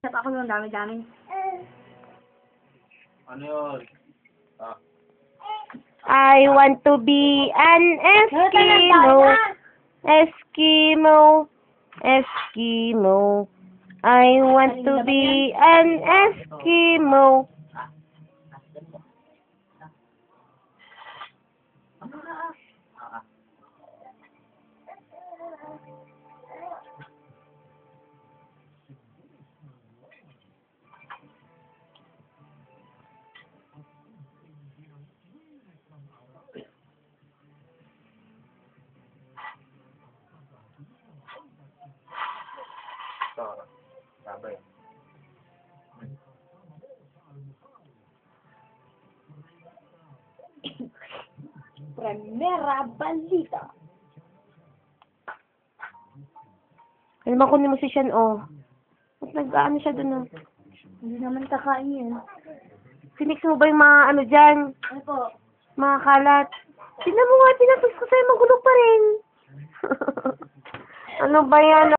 Chat ako yung dami-dami. Ano yun? Ah. I want to be an Eskimo. Eskimo. Eskimo. I want to be an Eskimo. Ito. Sabay. Primera balita. Alam mo, kunin mo si Sean, oh. Ba't nag-ano siya dun, oh? Hindi naman kakain yan. Sinix mo ba yung mga ano dyan? Ano po? Mga kalat? Tignan mo nga, tinatos ko sa'yo, magulo pa rin. Ano ba yan?